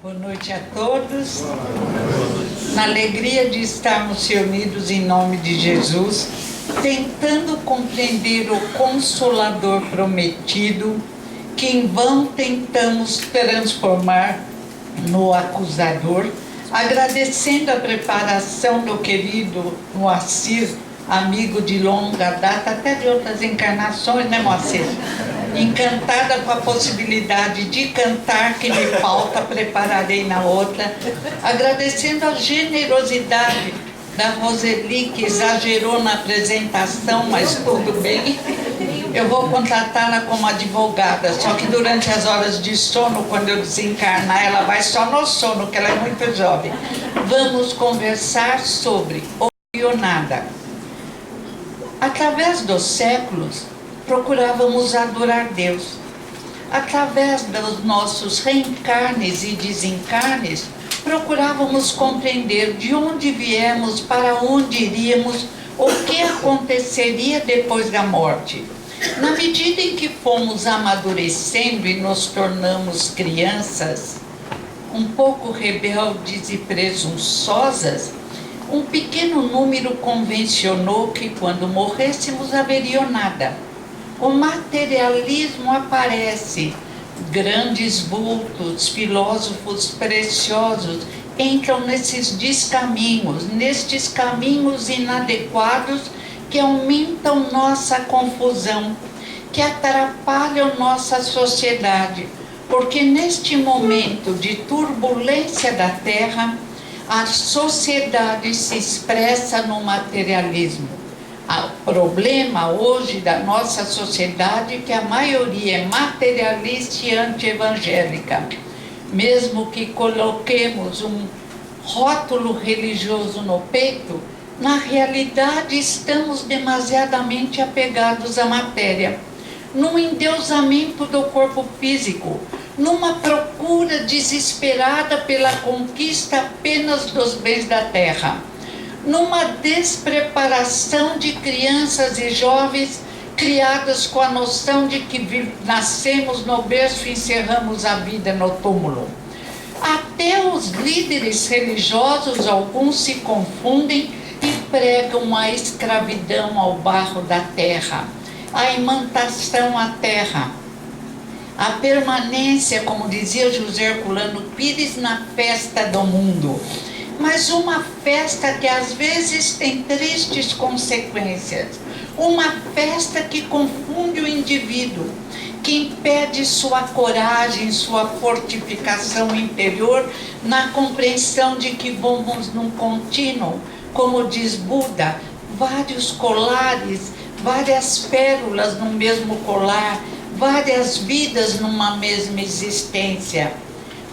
Boa noite a todos. Na alegria de estarmos reunidos em nome de Jesus, tentando compreender o Consolador prometido, que em vão tentamos transformar no acusador, agradecendo a preparação do querido Moacir, amigo de longa data, até de outras encarnações, né, Moacir? Encantada com a possibilidade de cantar, que me falta, prepararei na outra. Agradecendo a generosidade da Roseli, que exagerou na apresentação, mas tudo bem. Eu vou contratá-la como advogada, só que durante as horas de sono, quando eu desencarnar, ela vai só no sono, que ela é muito jovem. Vamos conversar sobre ou nada. Através dos séculos, procurávamos adorar Deus. Através dos nossos reencarnes e desencarnes, procurávamos compreender de onde viemos, para onde iríamos, o que aconteceria depois da morte. Na medida em que fomos amadurecendo e nos tornamos crianças, um pouco rebeldes e presunçosas, um pequeno número convencionou que quando morrêssemos haveria nada. O materialismo aparece, grandes vultos, filósofos preciosos entram nestes caminhos inadequados que aumentam nossa confusão, que atrapalham nossa sociedade, porque neste momento de turbulência da Terra, a sociedade se expressa no materialismo. O problema hoje da nossa sociedade é que a maioria é materialista e anti-evangélica. Mesmo que coloquemos um rótulo religioso no peito, na realidade estamos demasiadamente apegados à matéria, num endeusamento do corpo físico, numa procura desesperada pela conquista apenas dos bens da terra, numa despreparação de crianças e jovens criadas com a noção de que nascemos no berço e encerramos a vida no túmulo. Até os líderes religiosos, alguns se confundem e pregam a escravidão ao barro da terra, a imantação à terra, a permanência, como dizia José Herculano Pires, na festa do mundo. Mas uma festa que às vezes tem tristes consequências, uma festa que confunde o indivíduo, que impede sua coragem, sua fortificação interior na compreensão de que vamos num contínuo, como diz Buda, vários colares, várias pérolas no mesmo colar, várias vidas numa mesma existência.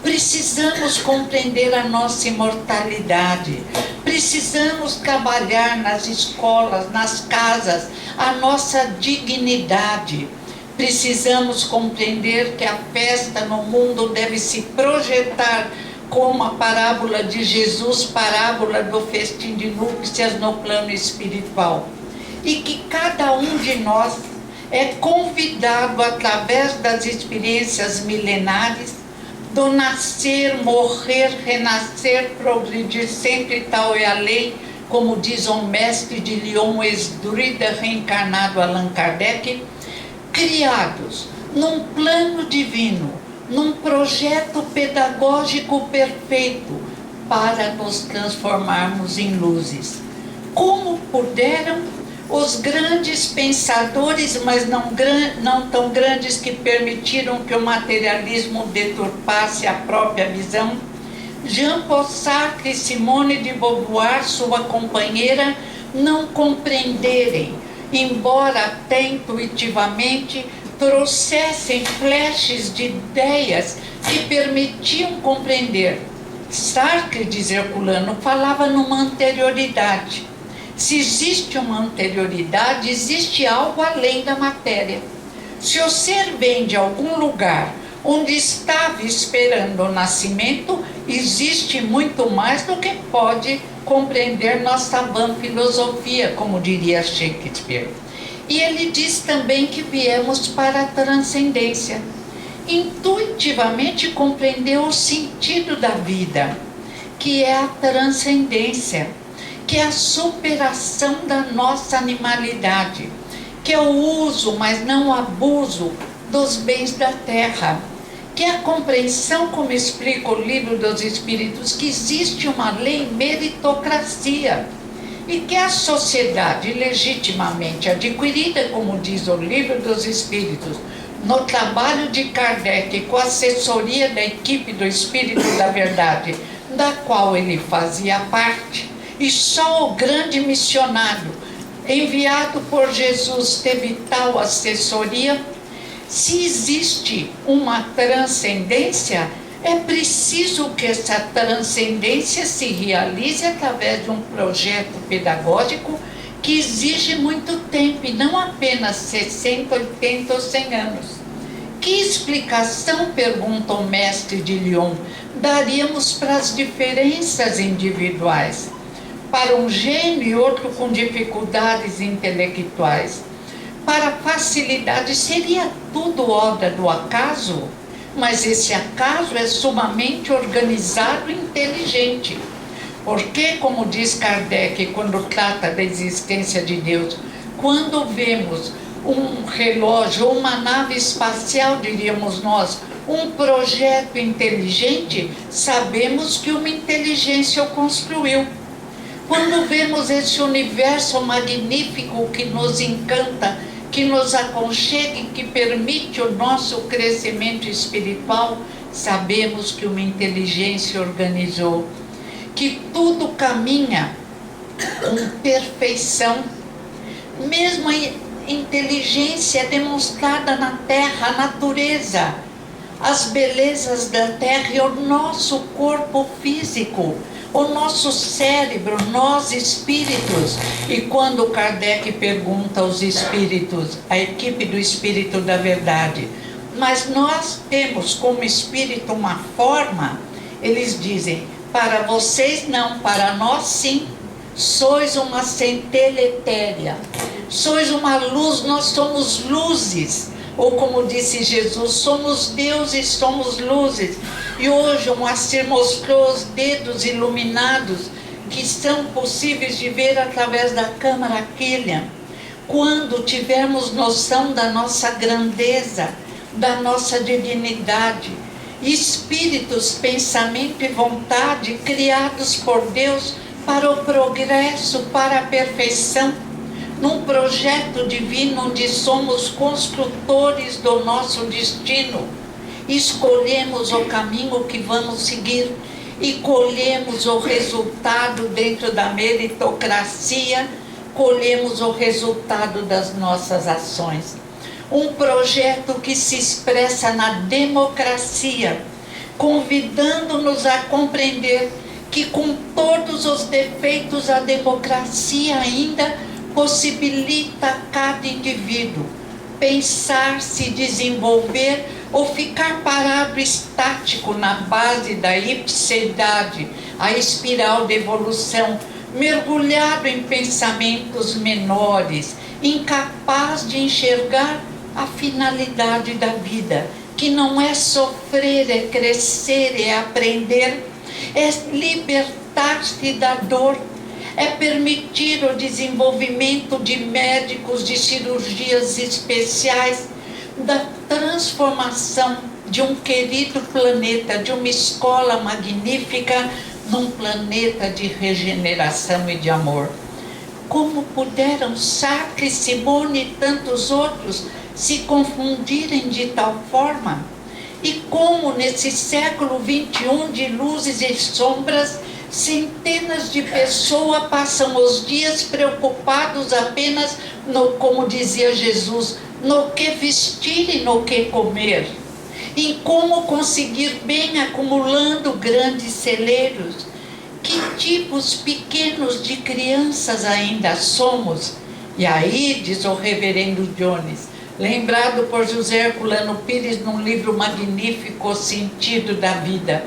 Precisamos compreender a nossa imortalidade, precisamos trabalhar nas escolas, nas casas, a nossa dignidade. Precisamos compreender que a festa no mundo deve se projetar como a parábola de Jesus, parábola do festim de núpcias no plano espiritual. E que cada um de nós é convidado, através das experiências milenares, do nascer, morrer, renascer, progredir, sempre tal é a lei, como diz um mestre de Lyon, ex-druida reencarnado Allan Kardec, criados num plano divino, num projeto pedagógico perfeito, para nos transformarmos em luzes. Como puderam os grandes pensadores, mas não tão grandes, que permitiram que o materialismo deturpasse a própria visão, Jean-Paul Sartre e Simone de Beauvoir, sua companheira, não compreenderem, embora até intuitivamente trouxessem flashes de ideias que permitiam compreender. Sartre, diz Herculano, falava numa anterioridade. Se existe uma anterioridade, existe algo além da matéria. Se o ser vem de algum lugar onde estava esperando o nascimento, existe muito mais do que pode compreender nossa vã filosofia, como diria Shakespeare. E ele diz também que viemos para a transcendência. intuitivamente compreendeu o sentido da vida, que é a transcendência, que é a superação da nossa animalidade, que é o uso, mas não o abuso, dos bens da terra, que é a compreensão, como explica o Livro dos Espíritos, que existe uma lei meritocracia, e que a sociedade legitimamente adquirida, como diz o Livro dos Espíritos, no trabalho de Kardec, com a assessoria da equipe do Espírito da Verdade, da qual ele fazia parte, e só o grande missionário enviado por Jesus teve tal assessoria. Se existe uma transcendência, é preciso que essa transcendência se realize através de um projeto pedagógico que exige muito tempo, e não apenas 60, 80 ou 100 anos. Que explicação, pergunta o mestre de Lyon, daríamos para as diferenças individuais? Para um gênio e outro com dificuldades intelectuais? Para facilidade, seria tudo obra do acaso? Mas esse acaso é sumamente organizado e inteligente. Porque, como diz Kardec, quando trata da existência de Deus, quando vemos um relógio, uma nave espacial, diríamos nós, um projeto inteligente, sabemos que uma inteligência o construiu. Quando vemos esse universo magnífico que nos encanta, que nos aconchega e que permite o nosso crescimento espiritual, sabemos que uma inteligência organizou, que tudo caminha com perfeição. Mesmo a inteligência demonstrada na terra, a natureza, as belezas da terra e o nosso corpo físico, o nosso cérebro, nós espíritos. E quando Kardec pergunta aos espíritos, a equipe do Espírito da Verdade, mas nós temos como espírito uma forma, eles dizem, para vocês não, para nós sim. Sois uma centelha etérea, sois uma luz, nós somos luzes. Ou como disse Jesus, somos deuses, somos luzes. E hoje o Moacir mostrou os dedos iluminados que são possíveis de ver através da câmara Killian. Quando tivermos noção da nossa grandeza, da nossa divinidade, espíritos, pensamento e vontade criados por Deus para o progresso, para a perfeição, num projeto divino onde somos construtores do nosso destino, escolhemos o caminho que vamos seguir e colhemos o resultado dentro da meritocracia, colhemos o resultado das nossas ações. Um projeto que se expressa na democracia, convidando-nos a compreender que com todos os defeitos a democracia ainda possibilita a cada indivíduo pensar, se desenvolver ou ficar parado estático na base da ipseidade, a espiral de evolução, mergulhado em pensamentos menores, incapaz de enxergar a finalidade da vida, que não é sofrer, é crescer, é aprender, é libertar-se da dor, é permitir o desenvolvimento de médicos, de cirurgias especiais, da transformação de um querido planeta, de uma escola magnífica, num planeta de regeneração e de amor. Como puderam Sartre, Simone e tantos outros se confundirem de tal forma? E como nesse século XXI de luzes e sombras, centenas de pessoas passam os dias preocupados apenas no, como dizia Jesus, no que vestir e no que comer, em como conseguir bem acumulando grandes celeiros. Que tipos pequenos de crianças ainda somos? E aí, diz o reverendo Jones, lembrado por José Herculano Pires num livro magnífico, O Sentido da Vida,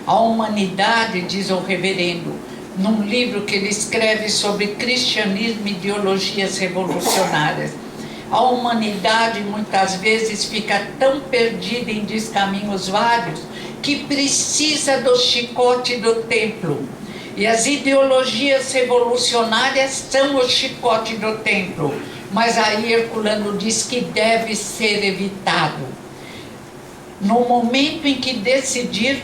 a humanidade, diz o reverendo, num livro que ele escreve sobre cristianismo e ideologias revolucionárias, a humanidade muitas vezes fica tão perdida em descaminhos vários que precisa do chicote do templo. E as ideologias revolucionárias são o chicote do templo. Mas aí Herculano diz que deve ser evitado. No momento em que decidir,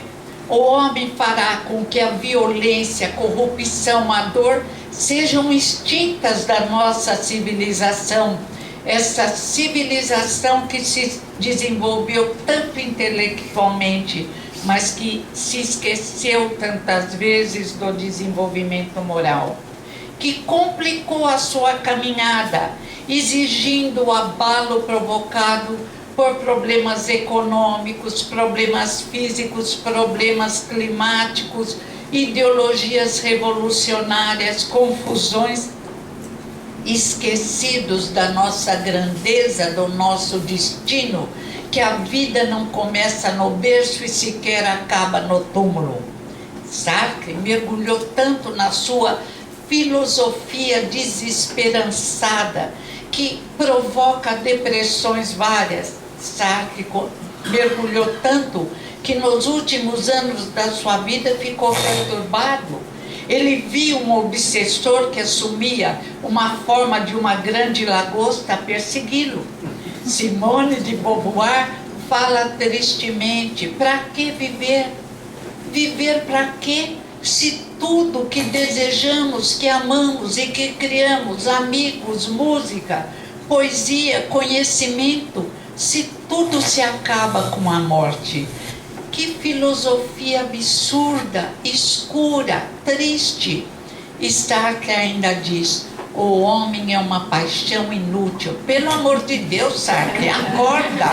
o homem fará com que a violência, a corrupção, a dor sejam extintas da nossa civilização. Essa civilização que se desenvolveu tanto intelectualmente, mas que se esqueceu tantas vezes do desenvolvimento moral, que complicou a sua caminhada, exigindo o abalo provocado por problemas econômicos, problemas físicos, problemas climáticos, ideologias revolucionárias, confusões, esquecidos da nossa grandeza, do nosso destino, que a vida não começa no berço e sequer acaba no túmulo. Sartre mergulhou tanto na sua filosofia desesperançada, que provoca depressões várias. Sartre mergulhou tanto que nos últimos anos da sua vida ficou perturbado. Ele viu um obsessor que assumia uma forma de uma grande lagosta persegui-lo. Simone de Beauvoir fala tristemente: para que viver? Viver para quê? Se tudo que desejamos, que amamos e que criamos, amigos, música, poesia, conhecimento, se tudo se acaba com a morte. Que filosofia absurda, escura, triste. Sartre ainda diz: o homem é uma paixão inútil. Pelo amor de Deus, Sartre, acorda!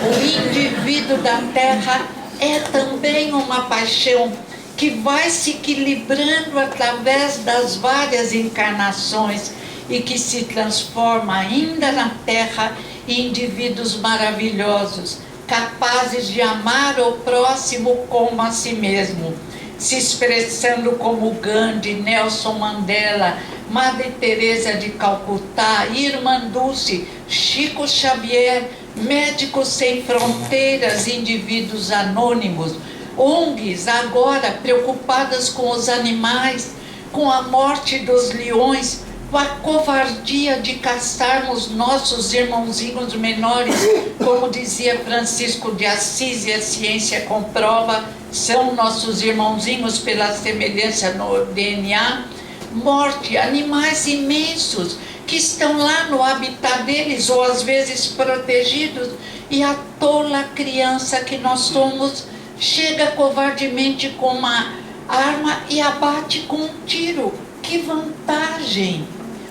O indivíduo da Terra é também uma paixão que vai se equilibrando através das várias encarnações e que se transforma ainda na Terra em indivíduos maravilhosos, capazes de amar o próximo como a si mesmo, se expressando como Gandhi, Nelson Mandela, Madre Teresa de Calcutá, Irmã Dulce, Chico Xavier, Médicos Sem Fronteiras, indivíduos anônimos, ONGs agora preocupadas com os animais, com a morte dos leões, com a covardia de caçarmos nossos irmãozinhos menores, como dizia Francisco de Assis, e a ciência comprova, são nossos irmãozinhos pela semelhança no DNA. Morte, animais imensos que estão lá no habitat deles, ou às vezes protegidos, e a tola criança que nós somos chega covardemente com uma arma e abate com um tiro. Que vantagem!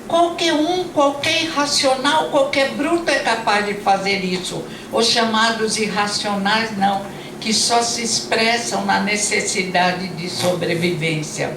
Qualquer um, qualquer irracional, qualquer bruto é capaz de fazer isso. Os chamados irracionais não, que só se expressam na necessidade de sobrevivência.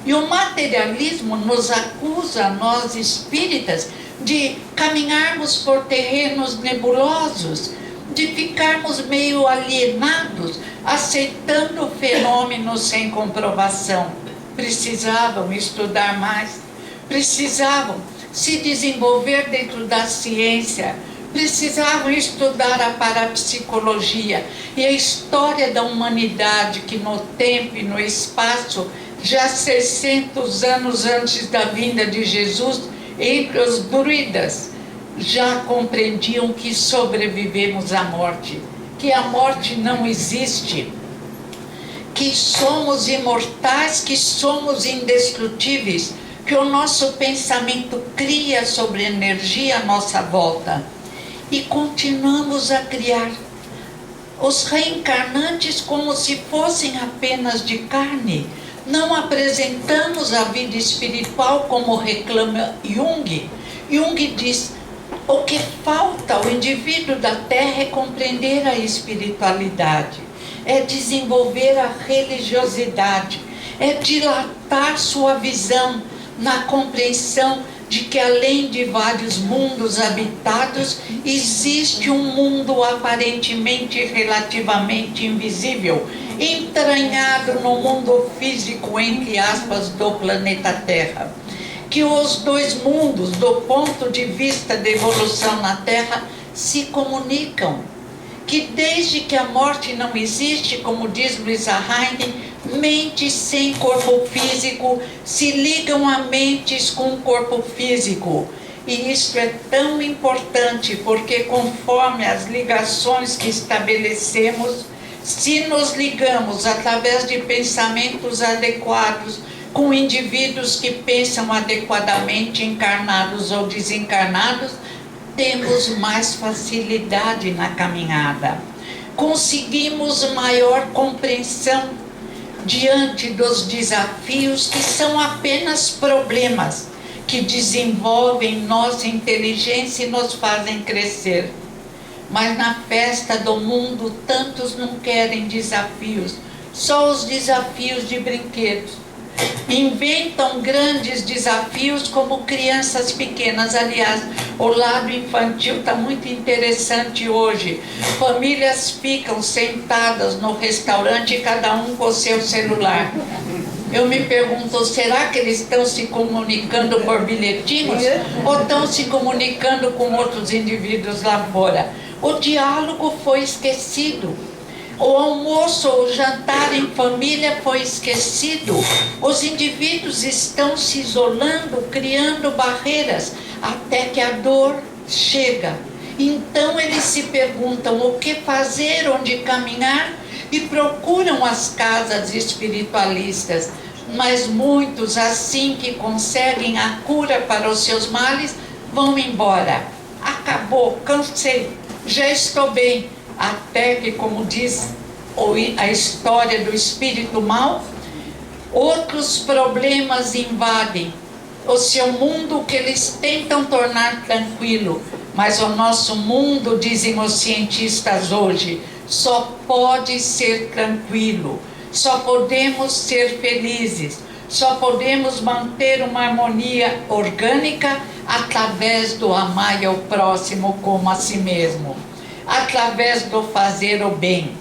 E o materialismo nos acusa, nós espíritas, de caminharmos por terrenos nebulosos, de ficarmos meio alienados, aceitando fenômenos sem comprovação. Precisavam estudar mais, precisavam se desenvolver dentro da ciência, precisavam estudar a parapsicologia e a história da humanidade, que no tempo e no espaço, já 600 anos antes da vinda de Jesus, entre os druidas, já compreendiam que sobrevivemos à morte, que a morte não existe, que somos imortais, que somos indestrutíveis, que o nosso pensamento cria sobre energia à nossa volta. E continuamos a criar os reencarnantes como se fossem apenas de carne. Não apresentamos a vida espiritual como reclama Jung. Jung diz: o que falta ao indivíduo da Terra é compreender a espiritualidade, é desenvolver a religiosidade, é dilatar sua visão na compreensão de que além de vários mundos habitados, existe um mundo aparentemente e relativamente invisível, entranhado no mundo físico, entre aspas, do planeta Terra. que os dois mundos, do ponto de vista da evolução na Terra, se comunicam. Que desde que a morte não existe, como diz Luisa Heine, mentes sem corpo físico se ligam a mentes com corpo físico. E isso é tão importante porque conforme as ligações que estabelecemos, se nos ligamos através de pensamentos adequados com indivíduos que pensam adequadamente, encarnados ou desencarnados, temos mais facilidade na caminhada. Conseguimos maior compreensão diante dos desafios que são apenas problemas que desenvolvem nossa inteligência e nos fazem crescer. Mas na festa do mundo, tantos não querem desafios, só os desafios de brinquedos. Inventam grandes desafios como crianças pequenas. Aliás, o lado infantil está muito interessante hoje. Famílias ficam sentadas no restaurante, cada um com o seu celular. Eu me pergunto, será que eles estão se comunicando por bilhetinhos ou estão se comunicando com outros indivíduos lá fora? O diálogo foi esquecido. O almoço ou o jantar em família foi esquecido. Os indivíduos estão se isolando, criando barreiras, até que a dor chega. Então eles se perguntam o que fazer, onde caminhar, e procuram as casas espiritualistas. Mas muitos, assim que conseguem a cura para os seus males, vão embora. Acabou, cansei, já estou bem. Até que, como diz a história do espírito mal, outros problemas invadem o seu mundo que eles tentam tornar tranquilo. Mas o nosso mundo, dizem os cientistas hoje, só pode ser tranquilo, só podemos ser felizes, só podemos manter uma harmonia orgânica através do amar ao próximo como a si mesmo, através do fazer o bem.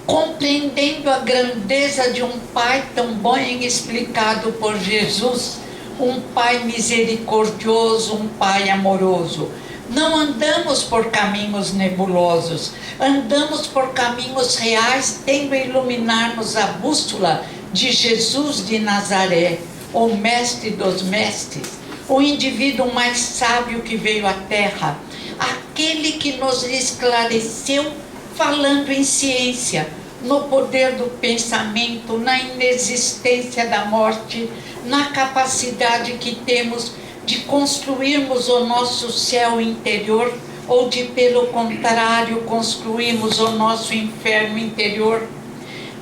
Compreendendo a grandeza de um Pai tão bem explicado por Jesus, um Pai misericordioso, um Pai amoroso. Não andamos por caminhos nebulosos, andamos por caminhos reais, tendo a iluminar-nos a bússola de Jesus de Nazaré, o mestre dos mestres, o indivíduo mais sábio que veio à Terra, aquele que nos esclareceu falando em ciência, no poder do pensamento, na inexistência da morte, na capacidade que temos de construirmos o nosso céu interior ou de, pelo contrário, construirmos o nosso inferno interior.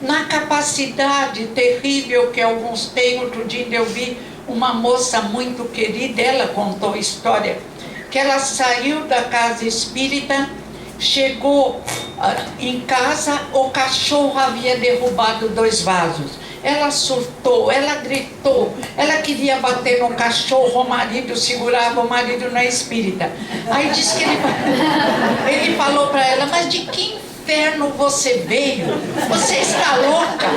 Na capacidade terrível que alguns têm. Outro dia eu vi uma moça muito querida, ela contou a história, que ela saiu da casa espírita, chegou em casa, o cachorro havia derrubado 2 vasos. Ela surtou, ela gritou, ela queria bater no cachorro, o marido segurava, o marido não é espírita. Aí disse que ele falou para ela, mas de que inferno você veio? Você está louca?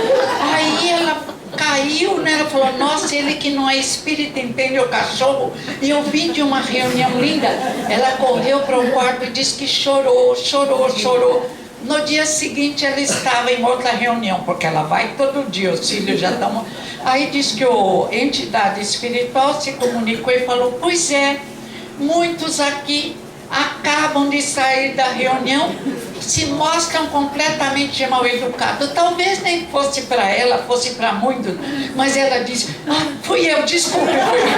Aí ela caiu, né? Ela falou, nossa, ele que não é espírita entende o cachorro. E eu vim de uma reunião linda. Ela correu para o quarto e disse que chorou. No dia seguinte ela estava em outra reunião, porque ela vai todo dia, os filhos já estão... Aí diz que a entidade espiritual se comunicou e falou, pois é, muitos aqui acabam de sair da reunião, se mostram completamente mal educados. Talvez nem fosse para ela, fosse para muitos, mas ela disse, fui eu, desculpe, fui eu.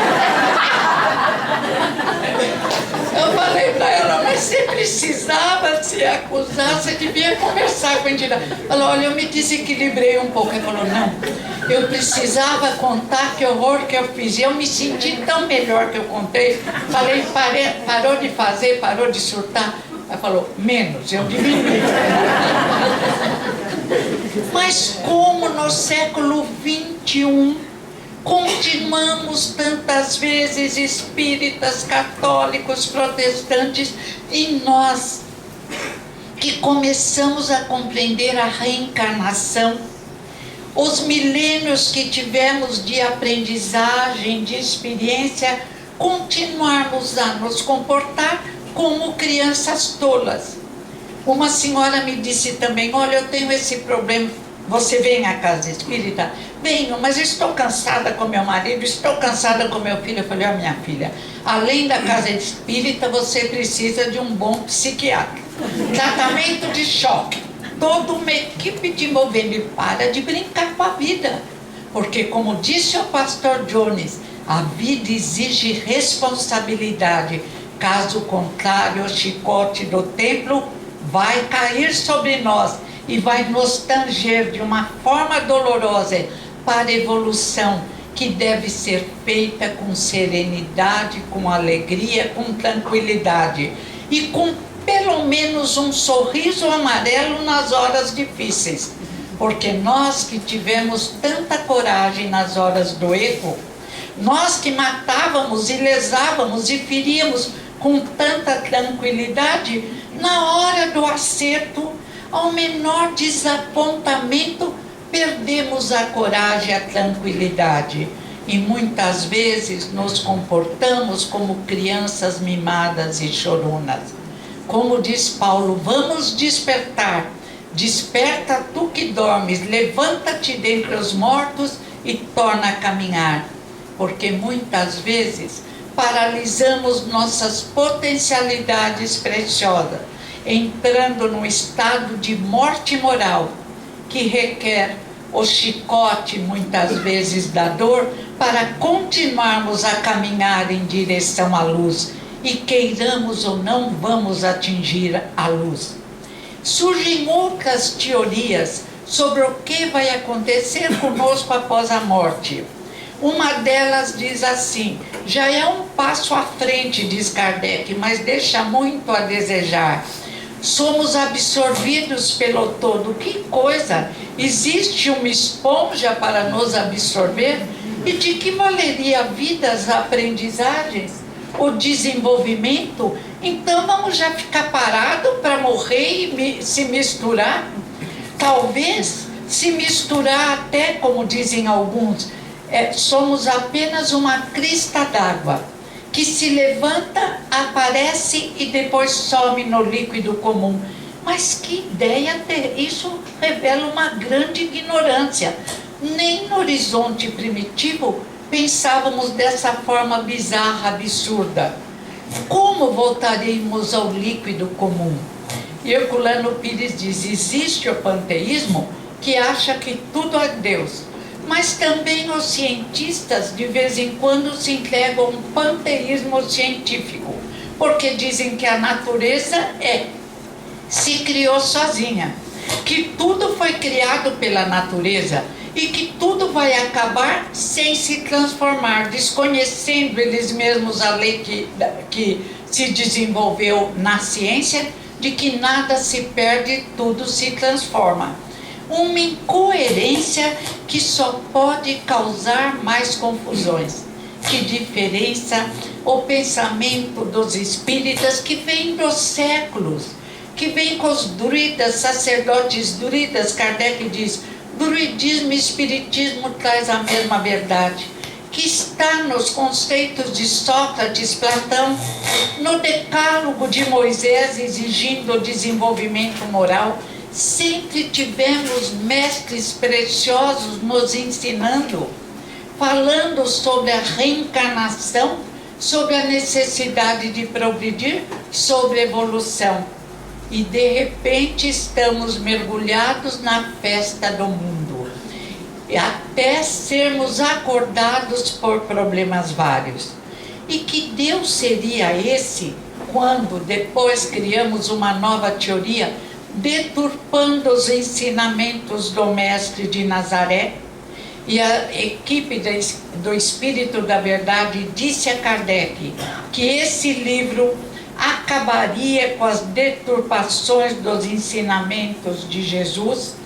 Eu falei para ela, mas você precisava se acusar, você devia conversar com a entidade. Falou, olha, eu me desequilibrei um pouco. Ela falou, não, eu precisava contar que horror que eu fiz. E eu me senti tão melhor que eu contei. Falei, parou de fazer, parou de surtar. Ela falou, menos, eu diminui. Mas como no século XXI, continuamos tantas vezes espíritas, católicos, protestantes, e nós que começamos a compreender a reencarnação, Os milênios que tivemos de aprendizagem, de experiência, continuarmos a nos comportar como crianças tolas. Uma senhora me disse também, olha, eu tenho esse problema, você vem à casa espírita? Venho, mas estou cansada com meu marido, estou cansada com meu filho. Eu falei, ó, minha filha, além da casa espírita, você precisa de um bom psiquiatra. Tratamento de choque. Toda uma equipe te envolvendo, e para de brincar com a vida. Porque, como disse o pastor Jones, a vida exige responsabilidade. Caso contrário, o chicote do templo vai cair sobre nós e vai nos tanger de uma forma dolorosa para a evolução que deve ser feita com serenidade, com alegria, com tranquilidade e com pelo menos um sorriso amarelo nas horas difíceis. Porque nós que tivemos tanta coragem nas horas do erro, nós que matávamos e lesávamos e feríamos com tanta tranquilidade, na hora do acerto, ao menor desapontamento, perdemos a coragem e a tranquilidade. E muitas vezes nos comportamos como crianças mimadas e choronas. Como diz Paulo, vamos despertar. Desperta tu que dormes, levanta-te dentre os mortos e torna a caminhar. Porque muitas vezes paralisamos nossas potencialidades preciosas, entrando num estado de morte moral, que requer o chicote, muitas vezes, da dor, para continuarmos a caminhar em direção à luz, e queiramos ou não, vamos atingir a luz. Surgem outras teorias sobre o que vai acontecer conosco após a morte. Uma delas diz assim, já é um passo à frente, diz Kardec, mas deixa muito a desejar. Somos absorvidos pelo todo. Que coisa! Existe uma esponja para nos absorver? E de que valeria a vida, as aprendizagens, o desenvolvimento? Então vamos já ficar parado para morrer e se misturar? Talvez se misturar até, como dizem alguns, somos apenas uma crista d'água que se levanta, aparece e depois some no líquido comum. Mas que ideia ter! Isso revela uma grande ignorância. Nem no horizonte primitivo pensávamos dessa forma bizarra, absurda. Como voltaremos ao líquido comum? Herculano Pires diz, existe o panteísmo que acha que tudo é Deus. Mas também os cientistas de vez em quando se entregam a um panteísmo científico, porque dizem que a natureza se criou sozinha, que tudo foi criado pela natureza e que tudo vai acabar sem se transformar, desconhecendo eles mesmos a lei que se desenvolveu na ciência, de que nada se perde, tudo se transforma. Uma incoerência que só pode causar mais confusões. Que diferença o pensamento dos espíritas que vem dos séculos, que vem com os druidas, sacerdotes druidas. Kardec diz, druidismo e espiritismo traz a mesma verdade, que está nos conceitos de Sócrates, Platão, no decálogo de Moisés exigindo o desenvolvimento moral. Sempre tivemos mestres preciosos nos ensinando, falando sobre a reencarnação, sobre a necessidade de progredir, sobre evolução. E de repente estamos mergulhados na festa do mundo, até sermos acordados por problemas vários. E que Deus seria esse quando depois criamos uma nova teoria, deturpando os ensinamentos do Mestre de Nazaré? E a equipe do Espírito da Verdade disse a Kardec que esse livro acabaria com as deturpações dos ensinamentos de Jesus,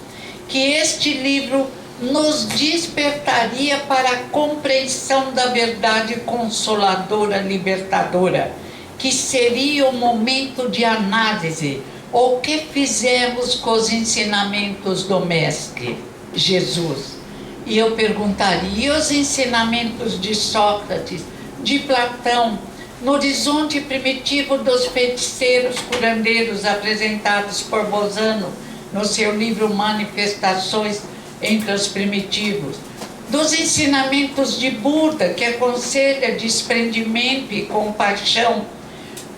que este livro nos despertaria para a compreensão da verdade consoladora, libertadora, que seria o momento de análise. O que fizemos com os ensinamentos do Mestre? Jesus. E eu perguntaria, e os ensinamentos de Sócrates, de Platão, no horizonte primitivo dos feiticeiros curandeiros apresentados por Bozano no seu livro Manifestações entre os Primitivos, dos ensinamentos de Buda, que aconselha desprendimento e compaixão,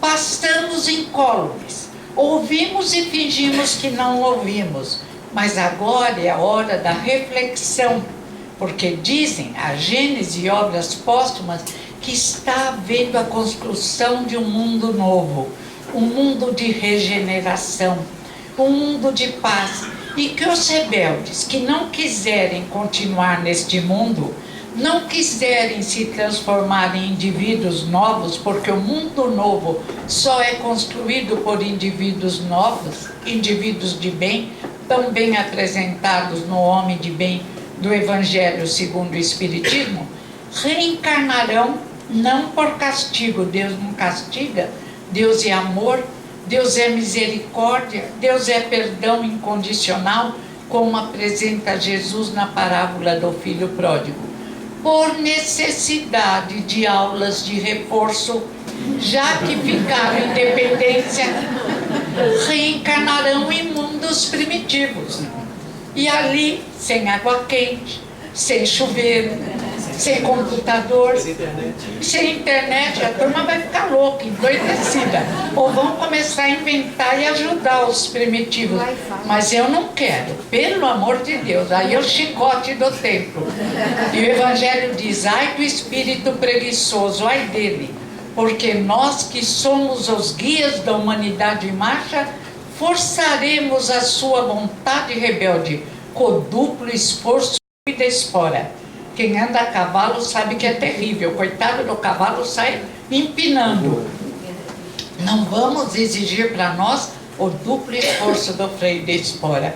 passamos incólumes, ouvimos e fingimos que não ouvimos, mas agora é a hora da reflexão, porque dizem a Gênese e obras póstumas que está havendo a construção de um mundo novo, um mundo de regeneração, um mundo de paz, e que os rebeldes que não quiserem continuar neste mundo, não quiserem se transformar em indivíduos novos, porque o mundo novo só é construído por indivíduos novos, indivíduos de bem, tão bem apresentados no homem de bem do Evangelho segundo o Espiritismo, reencarnarão não por castigo. Deus não castiga, Deus é amor, Deus é misericórdia, Deus é perdão incondicional, como apresenta Jesus na parábola do filho pródigo. Por necessidade de aulas de reforço, já que ficaram em dependência, reencarnarão em mundos primitivos. E ali, sem água quente, sem chuveiro, sem computador, sem internet, a turma vai ficar louca, endoidecida. Ou vão começar a inventar e ajudar os primitivos. Mas eu não quero, pelo amor de Deus. Aí é o chicote do templo. E o Evangelho diz, ai do espírito preguiçoso, ai dele. Porque nós que somos os guias da humanidade em marcha, forçaremos a sua vontade rebelde com duplo esforço e desfora. Quem anda a cavalo sabe que é terrível. Coitado do cavalo, sai empinando. Não vamos exigir para nós o duplo esforço do freio de espora.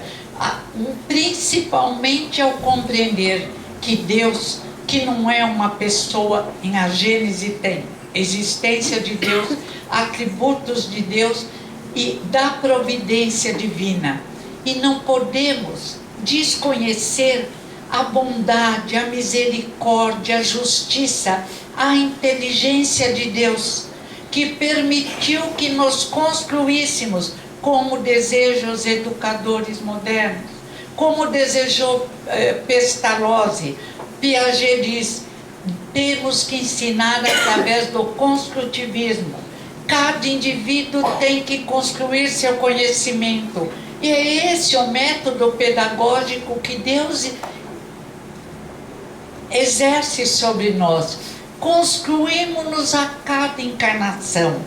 Principalmente ao compreender que Deus, que não é uma pessoa, em a Gênese tem existência de Deus, atributos de Deus e da providência divina. E não podemos desconhecer a bondade, a misericórdia, a justiça, a inteligência de Deus, que permitiu que nos construíssemos como desejam os educadores modernos, como desejou Pestalozzi. Piaget diz, temos que ensinar através do construtivismo. Cada indivíduo tem que construir seu conhecimento. E é esse o método pedagógico que Deus exerce sobre nós. Construímos-nos a cada encarnação.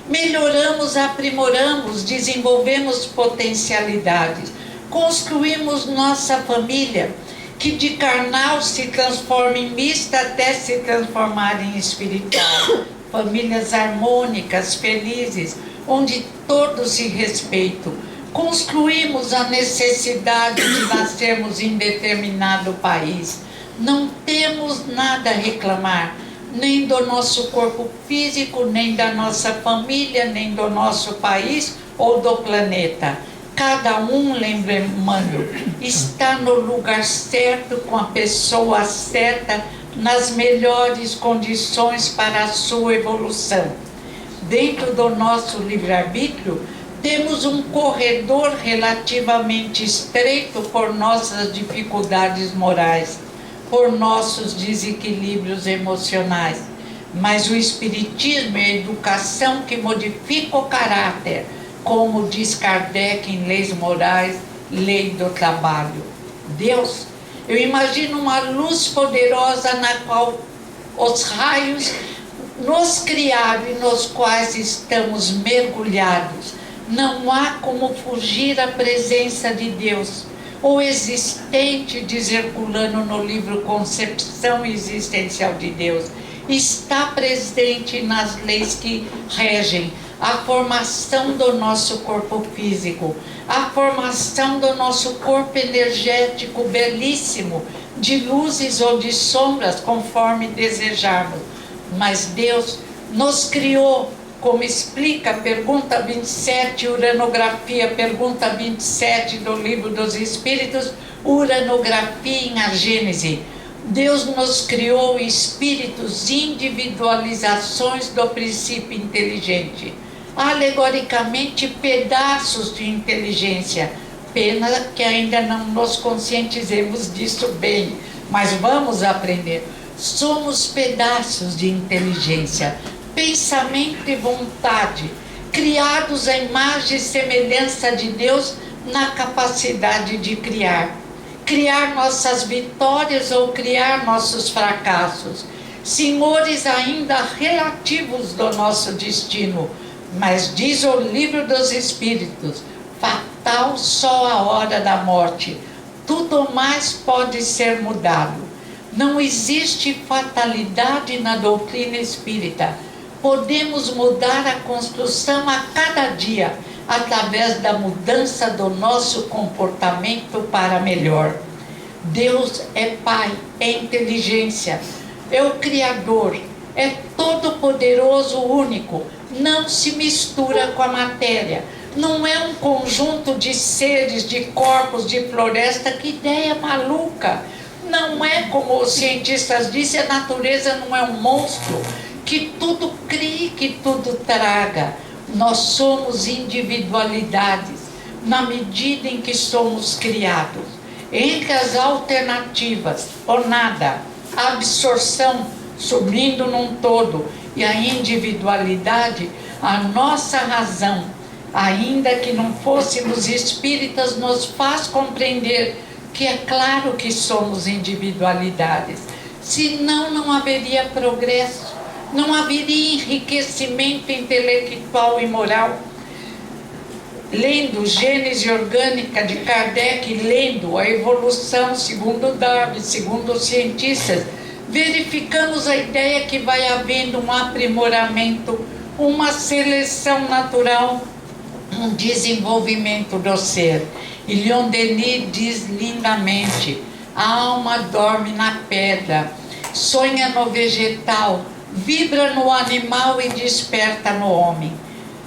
Melhoramos, aprimoramos, desenvolvemos potencialidades. Construímos nossa família, que de carnal se transforma em mista até se transformar em espiritual. Famílias harmônicas, felizes, onde todos se respeitam. Construímos a necessidade de nascermos em determinado país. Não temos nada a reclamar, nem do nosso corpo físico, nem da nossa família, nem do nosso país ou do planeta. Cada um, lembrando, está no lugar certo, com a pessoa certa, nas melhores condições para a sua evolução. Dentro do nosso livre-arbítrio, temos um corredor relativamente estreito por nossas dificuldades morais, por nossos desequilíbrios emocionais. Mas o Espiritismo é a educação que modifica o caráter, como diz Kardec em Leis Morais, Lei do Trabalho. Deus, eu imagino uma luz poderosa na qual os raios nos criaram e nos quais estamos mergulhados. Não há como fugir à presença de Deus. O existente, diz Herculano no livro Concepção Existencial de Deus, está presente nas leis que regem a formação do nosso corpo físico, a formação do nosso corpo energético belíssimo, de luzes ou de sombras, conforme desejarmos. Mas Deus nos criou como explica a pergunta 27, uranografia, pergunta 27 do Livro dos Espíritos, uranografia em a Gênese. Deus nos criou espíritos, individualizações do princípio inteligente, alegoricamente pedaços de inteligência. Pena que ainda não nos conscientizemos disso bem, mas vamos aprender. Somos pedaços de inteligência, pensamento e vontade, criados à imagem e semelhança de Deus na capacidade de criar. Criar nossas vitórias ou criar nossos fracassos. Senhores ainda relativos do nosso destino, mas diz o Livro dos Espíritos, fatal só a hora da morte. Tudo mais pode ser mudado. Não existe fatalidade na doutrina espírita. Podemos mudar a construção a cada dia, através da mudança do nosso comportamento para melhor. Deus é Pai, é inteligência, é o Criador, é todo-poderoso, único, não se mistura com a matéria, não é um conjunto de seres, de corpos, de floresta. Que ideia maluca! Não é como os cientistas dizem, a natureza não é um monstro que tudo crie, que tudo traga. Nós somos individualidades na medida em que somos criados. Entre as alternativas, ou nada, a absorção subindo num todo e a individualidade, a nossa razão, ainda que não fôssemos espíritas, nos faz compreender que é claro que somos individualidades. Senão não haveria progresso, não haveria enriquecimento intelectual e moral. Lendo Gênese Orgânica de Kardec, lendo a evolução segundo Darwin, segundo os cientistas, verificamos a ideia que vai havendo um aprimoramento, uma seleção natural, um desenvolvimento do ser. E Leon Denis diz lindamente: a alma dorme na pedra, sonha no vegetal, vibra no animal e desperta no homem.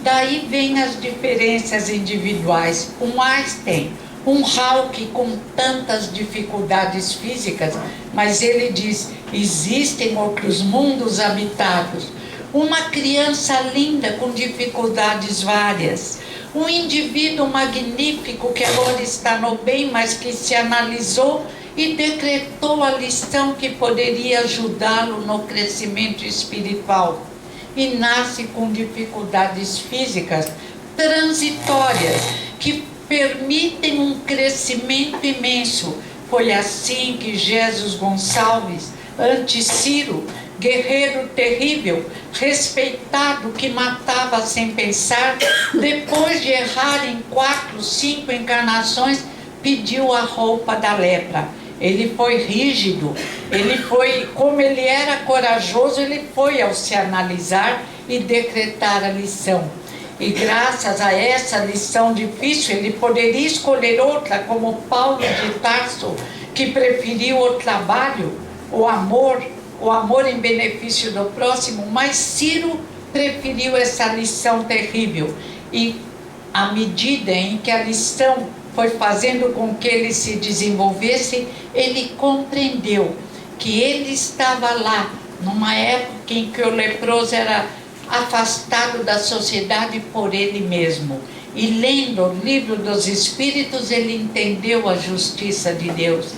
Daí vêm as diferenças individuais. Um Einstein, um Hawking com tantas dificuldades físicas, mas ele diz: existem outros mundos habitados. Uma criança linda com dificuldades várias. Um indivíduo magnífico que agora está no bem, mas que se analisou e decretou a lição que poderia ajudá-lo no crescimento espiritual. E nasce com dificuldades físicas transitórias que permitem um crescimento imenso. Foi assim que Jesus Gonçalves, anti-Ciro, guerreiro terrível, respeitado, que matava sem pensar, depois de errar em 4, 5 encarnações, pediu a roupa da lepra. Ele foi rígido, como ele era corajoso, ele foi ao se analisar e decretar a lição. E graças a essa lição difícil, ele poderia escolher outra, como Paulo de Tarso, que preferiu o trabalho, o amor em benefício do próximo, mas Ciro preferiu essa lição terrível. E à medida em que a lição foi fazendo com que ele se desenvolvesse, ele compreendeu que ele estava lá, numa época em que o leproso era afastado da sociedade por ele mesmo. E lendo o Livro dos Espíritos, ele entendeu a justiça de Deus.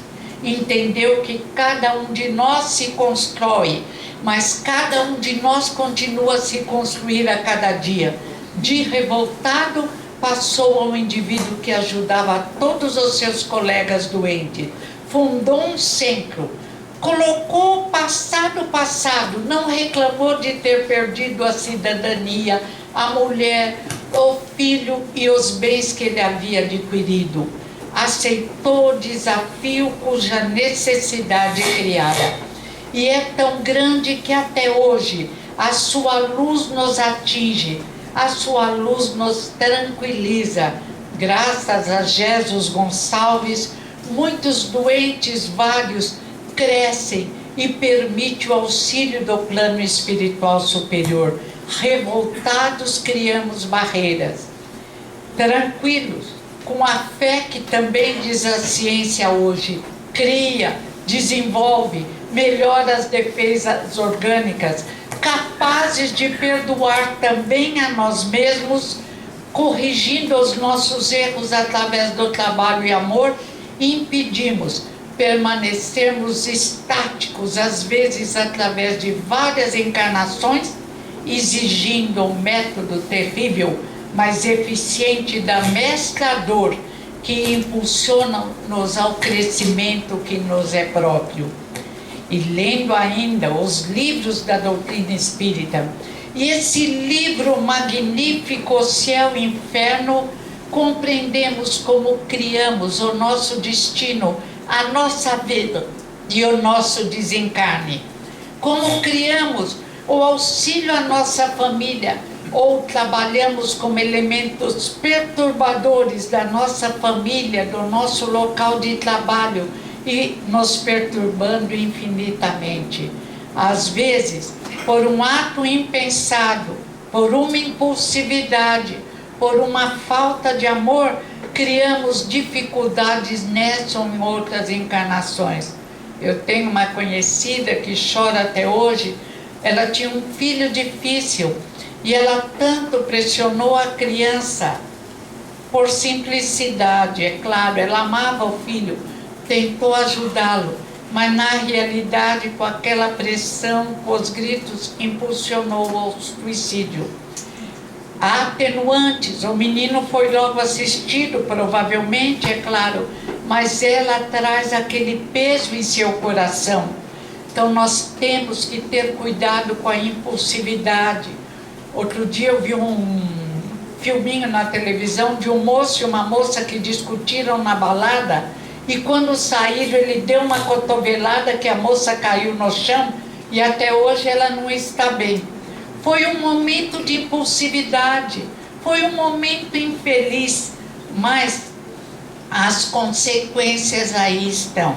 Entendeu que cada um de nós se constrói, mas cada um de nós continua a se construir a cada dia. De revoltado, passou ao indivíduo que ajudava todos os seus colegas doentes. Fundou um centro, colocou o passado, não reclamou de ter perdido a cidadania, a mulher, o filho e os bens que ele havia adquirido. Aceitou o desafio cuja necessidade criara. E é tão grande que até hoje a sua luz nos atinge, a sua luz nos tranquiliza. Graças a Jesus Gonçalves, muitos doentes vários crescem e permite o auxílio do plano espiritual superior. Revoltados, criamos barreiras. Tranquilos, com a fé que também diz a ciência hoje, cria, desenvolve, melhora as defesas orgânicas, capazes de perdoar também a nós mesmos, corrigindo os nossos erros através do trabalho e amor, impedimos permanecermos estáticos, às vezes através de várias encarnações, exigindo um método terrível, mas eficiente da mestra dor, que impulsiona-nos ao crescimento que nos é próprio. E lendo ainda os livros da doutrina espírita, e esse livro magnífico, O Céu e o Inferno, compreendemos como criamos o nosso destino, a nossa vida e o nosso desencarne. Como criamos o auxílio à nossa família, ou trabalhamos como elementos perturbadores da nossa família, do nosso local de trabalho, e nos perturbando infinitamente. Às vezes, por um ato impensado, por uma impulsividade, por uma falta de amor, criamos dificuldades nessa ou em outras encarnações. Eu tenho uma conhecida que chora até hoje. Ela tinha um filho difícil e ela tanto pressionou a criança, por simplicidade, é claro, ela amava o filho, tentou ajudá-lo, mas na realidade, com aquela pressão, com os gritos, impulsionou ao suicídio. Há atenuantes, o menino foi logo assistido, provavelmente, é claro, mas ela traz aquele peso em seu coração. Então nós temos que ter cuidado com a impulsividade. Outro dia eu vi um filminho na televisão de um moço e uma moça que discutiram na balada, e quando saíram ele deu uma cotovelada que a moça caiu no chão e até hoje ela não está bem. Foi um momento de impulsividade, foi um momento infeliz, mas as consequências aí estão.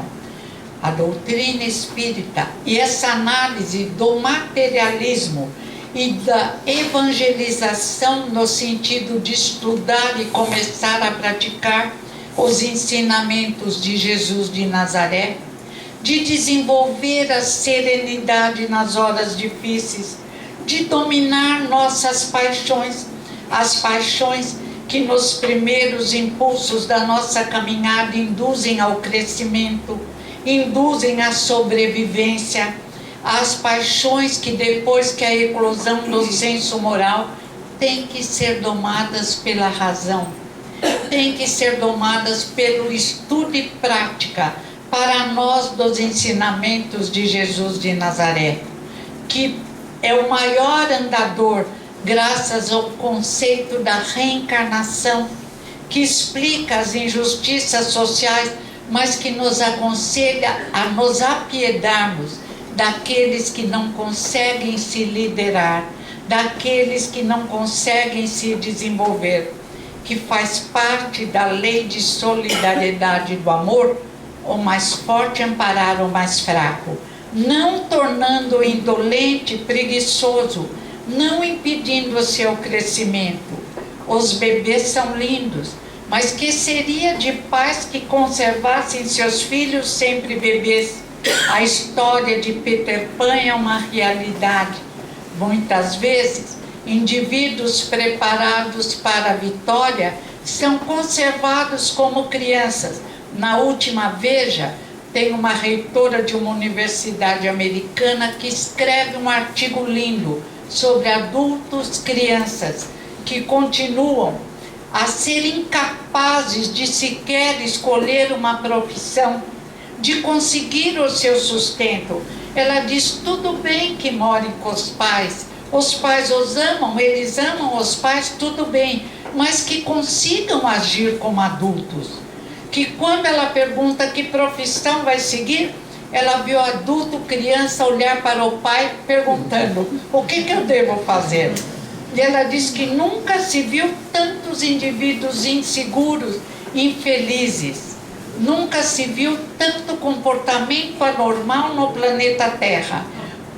A doutrina espírita e essa análise do materialismo e da evangelização no sentido de estudar e começar a praticar os ensinamentos de Jesus de Nazaré, de desenvolver a serenidade nas horas difíceis, de dominar nossas paixões, as paixões que nos primeiros impulsos da nossa caminhada induzem ao crescimento, induzem à sobrevivência, as paixões que depois que a eclosão do senso moral têm que ser domadas pela razão, têm que ser domadas pelo estudo e prática para nós dos ensinamentos de Jesus de Nazaré, que é o maior andador graças ao conceito da reencarnação, que explica as injustiças sociais, mas que nos aconselha a nos apiedarmos daqueles que não conseguem se liderar, daqueles que não conseguem se desenvolver, que faz parte da lei de solidariedade do amor, o mais forte amparar o mais fraco, não tornando-o indolente, preguiçoso, não impedindo o seu crescimento. Os bebês são lindos, mas que seria de pais que conservassem seus filhos sempre bebês? A história de Peter Pan é uma realidade. Muitas vezes, indivíduos preparados para a vitória são conservados como crianças. Na última Veja, tem uma reitora de uma universidade americana que escreve um artigo lindo sobre adultos, crianças, que continuam a ser incapazes de sequer escolher uma profissão, de conseguir o seu sustento. Ela diz, tudo bem que morem com os pais os amam, eles amam os pais, tudo bem, mas que consigam agir como adultos. Que quando ela pergunta que profissão vai seguir, ela viu adulto, criança olhar para o pai perguntando, o que eu devo fazer? E ela diz que nunca se viu tantos indivíduos inseguros, infelizes. Nunca se viu tanto comportamento anormal no planeta Terra.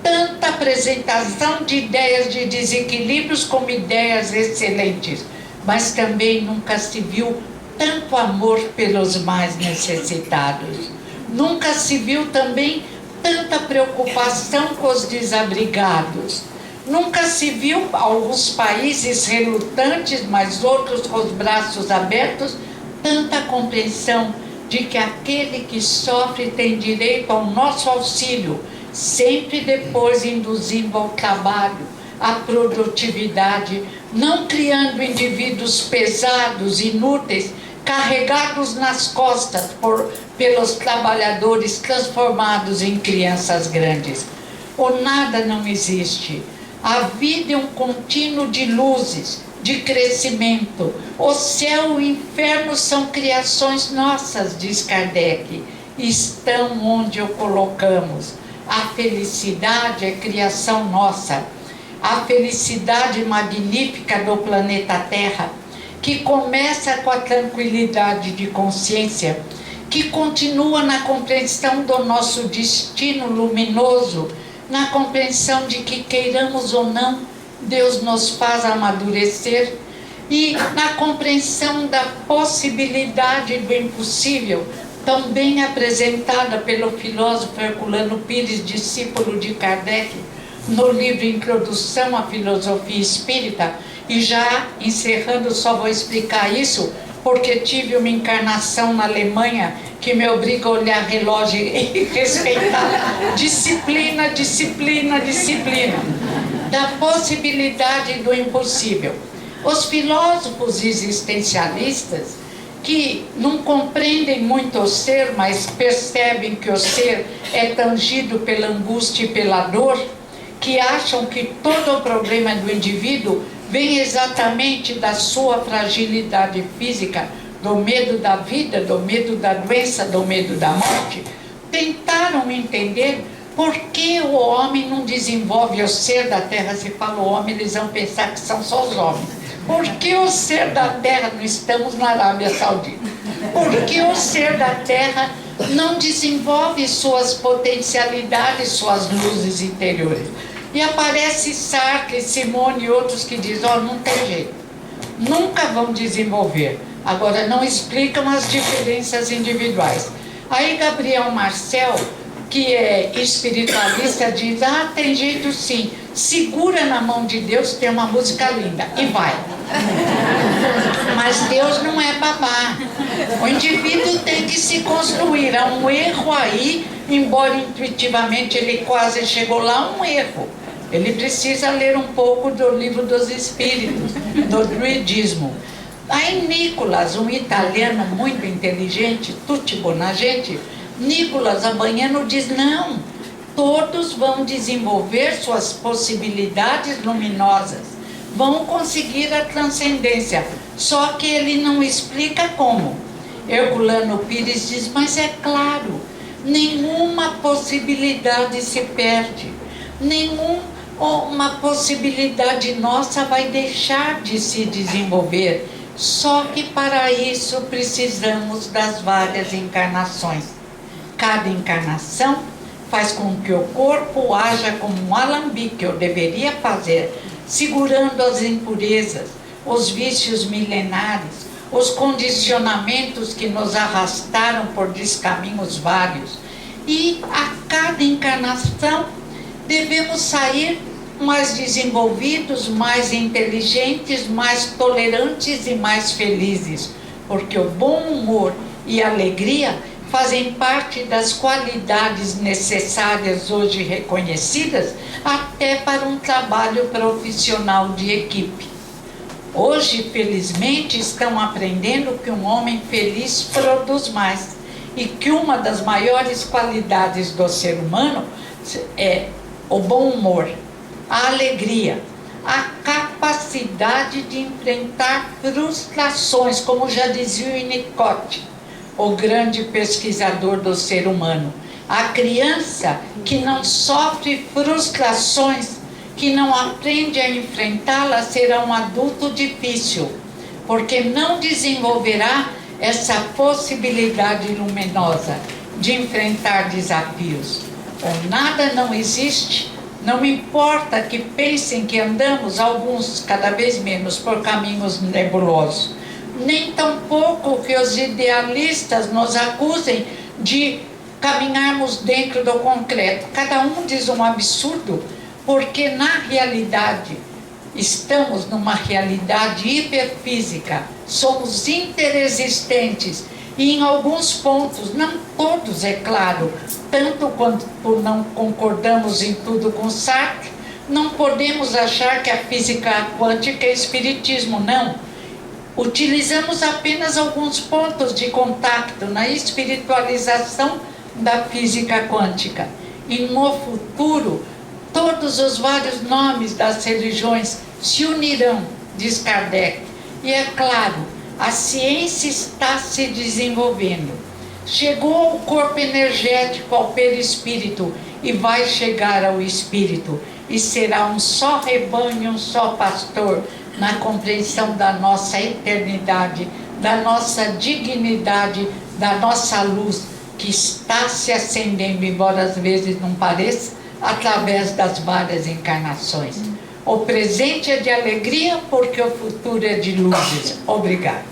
tanta apresentação de ideias de desequilíbrios como ideias excelentes, mas também nunca se viu tanto amor pelos mais necessitados. Nunca se viu também tanta preocupação com os desabrigados. Nunca se viu alguns países relutantes, mas outros com os braços abertos, tanta compreensão de que aquele que sofre tem direito ao nosso auxílio, sempre depois induzindo ao trabalho, à produtividade, não criando indivíduos pesados, inúteis, carregados nas costas pelos trabalhadores transformados em crianças grandes. O nada não existe. A vida é um contínuo de luzes, de crescimento. O céu e o inferno são criações nossas, diz Kardec, estão onde o colocamos. A felicidade é criação nossa. A felicidade magnífica do planeta Terra, que começa com a tranquilidade de consciência, que continua na compreensão do nosso destino luminoso, na compreensão de que, queiramos ou não, Deus nos faz amadurecer, e na compreensão da possibilidade do impossível, tão bem apresentada pelo filósofo Herculano Pires, discípulo de Kardec, no livro Introdução à Filosofia Espírita. E já encerrando, só vou explicar isso, porque tive uma encarnação na Alemanha que me obriga a olhar relógio e respeitar. Disciplina, disciplina, disciplina. Da possibilidade do impossível. Os filósofos existencialistas, que não compreendem muito o ser, mas percebem que o ser é tangido pela angústia e pela dor, que acham que todo o problema do indivíduo vem exatamente da sua fragilidade física, do medo da vida, do medo da doença, do medo da morte, tentaram entender por que o homem não desenvolve o ser da terra. Se fala o homem, eles vão pensar que são só os homens. Por que o ser da terra, não estamos na Arábia Saudita, por que o ser da terra não desenvolve suas potencialidades, suas luzes interiores? E aparece Sartre, Simone e outros que dizem, não tem jeito, nunca vão desenvolver. Agora, não explicam as diferenças individuais. Aí Gabriel Marcel, que é espiritualista, diz, tem jeito sim, segura na mão de Deus, tem uma música linda, e vai. Mas Deus não é babá. O indivíduo tem que se construir. Há um erro aí, embora intuitivamente ele quase chegou lá, um erro. Ele precisa ler um pouco do Livro dos Espíritos, do druidismo. Aí Nicolas, um italiano muito inteligente, tutti buona gente, Nicolas Abaniano diz, não, todos vão desenvolver suas possibilidades luminosas, vão conseguir a transcendência, só que ele não explica como. Herculano Pires diz, mas é claro, nenhuma possibilidade se perde, nenhuma possibilidade nossa vai deixar de se desenvolver, só que para isso precisamos das várias encarnações. Cada encarnação faz com que o corpo haja como um alambique, ou deveria fazer, segurando as impurezas, os vícios milenares, os condicionamentos que nos arrastaram por descaminhos vários. E a cada encarnação devemos sair mais desenvolvidos, mais inteligentes, mais tolerantes e mais felizes, porque o bom humor e a alegria fazem parte das qualidades necessárias hoje reconhecidas até para um trabalho profissional de equipe. Hoje, felizmente, estão aprendendo que um homem feliz produz mais e que uma das maiores qualidades do ser humano é o bom humor, a alegria, a capacidade de enfrentar frustrações, como já dizia o Winnicott, o grande pesquisador do ser humano. A criança que não sofre frustrações, que não aprende a enfrentá-las, será um adulto difícil, porque não desenvolverá essa possibilidade luminosa de enfrentar desafios. O nada não existe, Não me importa que pensem que andamos, alguns cada vez menos, por caminhos nebulosos. Nem tampouco que os idealistas nos acusem de caminharmos dentro do concreto. Cada um diz um absurdo, porque na realidade estamos numa realidade hiperfísica, somos interexistentes e em alguns pontos, não todos, é claro, tanto quanto não concordamos em tudo com Sartre, não podemos achar que a física quântica é espiritismo, não. Utilizamos apenas alguns pontos de contato na espiritualização da física quântica. E no futuro, todos os vários nomes das religiões se unirão, diz Kardec. E é claro, a ciência está se desenvolvendo. Chegou ao corpo energético, ao perispírito, e vai chegar ao espírito. E será um só rebanho, um só pastor, na compreensão da nossa eternidade, da nossa dignidade, da nossa luz, que está se acendendo, embora às vezes não pareça, através das várias encarnações. O presente é de alegria, porque o futuro é de luzes. Obrigada.